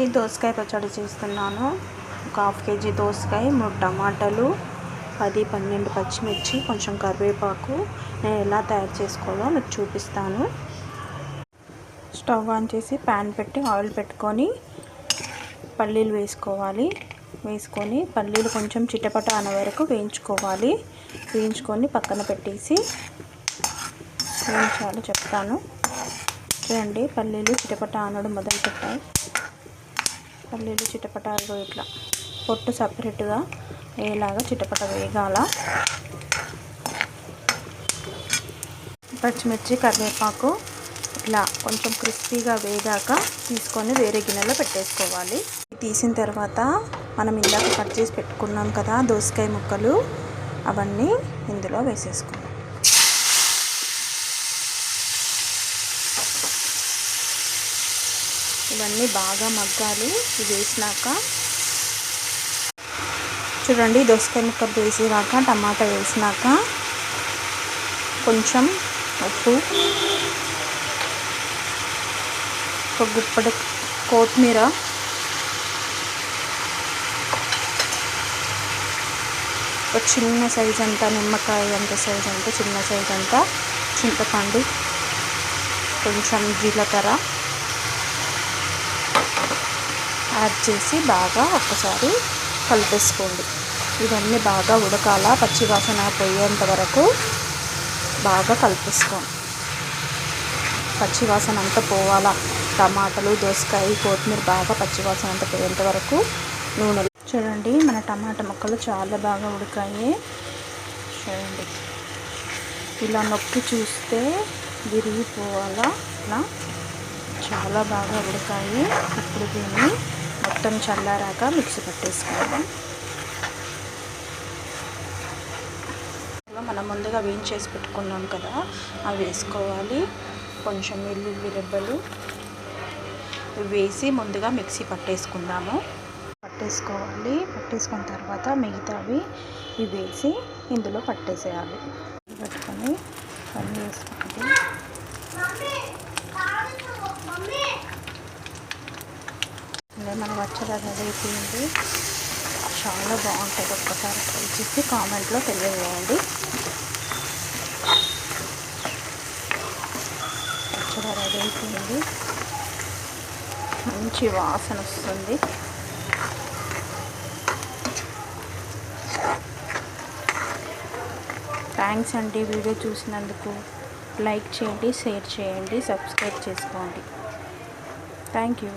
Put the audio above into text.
ఈ దోసకాయ పచ్చడి చేస్తున్నాను. ఒక హాఫ్ కేజీ దోసకాయ, 3 టమాటాలు, 10-12 పచ్చిమిర్చి, కొంచెం కరివేపాకు. నేను ఎలా తయారు చేసుకోవాలో మీకు చూపిస్తాను. స్టవ్ ఆన్ చేసి ప్యాన్ పెట్టి ఆయిల్ పెట్టుకొని పల్లీలు వేసుకోవాలి. వేసుకొని పల్లీలు కొంచెం చిటపట అనే వరకు వేయించుకోవాలి. వేయించుకొని పక్కన పెట్టేసి వేయించాలో చెప్తాను. చూడండి, పల్లీలు చిటపట అనడం మొదలు పెట్టాయి. పల్లీలు చిటపటాలు ఇట్లా పొట్టు సపరేట్గా వేలాగా చిటపట వేగాల. పచ్చిమిర్చి, కరివేపాకు ఇట్లా కొంచెం క్రిస్పీగా వేగాక తీసుకొని వేరే గిన్నెలో పెట్టేసుకోవాలి. తీసిన తర్వాత మనం ఇందాక కట్ చేసి పెట్టుకున్నాం కదా దోసకాయ ముక్కలు, అవన్నీ ఇందులో వేసేసుకోవాలి. ఇవన్నీ బాగా మగ్గాలి. ఇది వేసినాక చూడండి, దోసకాయ ముక్కలు వేసినాక టమాటా వేసినాక కొంచెం ఉప్పు, ఒక గుప్పడి కొత్తిమీర, ఒక చిన్న సైజ్ అంతా నిమ్మకాయ అంత సైజ్ అంతా చిన్న సైజ్ అంతా చింతపండు, కొంచెం జీలకర్ర యాడ్ చేసి బాగా ఒక్కసారి కలిపేసుకోండి. ఇవన్నీ బాగా ఉడకాల, పచ్చివాసన పోయేంత వరకు బాగా కలిపేసుకోండి. పచ్చివాసన అంతా పోవాలా. టమాటాలు, దోసకాయ, కొత్తిమీర బాగా పచ్చివాసన అంతా పోయేంత వరకు నూనె. చూడండి, మన టమాటా ముక్కలు చాలా బాగా ఉడికాయి. చూడండి, ఇలా నొక్కి చూస్తే విరిగిపోవాలా. ఇలా చాలా బాగా ఉడికాయి. ఇప్పుడు దీన్ని మొత్తం చల్లారాక మిక్సీ పట్టేసుకోవాలి. మనం ముందుగా వేయించేసి పెట్టుకున్నాం కదా, అవి వేసుకోవాలి. కొంచెం వెల్లుల్లి రెబ్బలు వేసి ముందుగా మిక్సీ పట్టేసుకుందాము. పట్టేసుకున్న తర్వాత మిగతావి ఇవి వేసి ఇందులో పట్టేసేయాలి. పెట్టుకొని అన్నీ వేసుకుంటే మన పచ్చడి రెడీ అయిపోయింది. చాలా బాగుంటుంది. ఒక్కసారి ట్రై చేసి కామెంట్లో తెలియజేయండి. పచ్చడి రెడీ అయిపోయింది. మంచి వాసన వస్తుంది. థ్యాంక్స్ అండి. వీడియో చూసినందుకు లైక్ చేయండి, షేర్ చేయండి, సబ్స్క్రైబ్ చేసుకోండి. Thank you.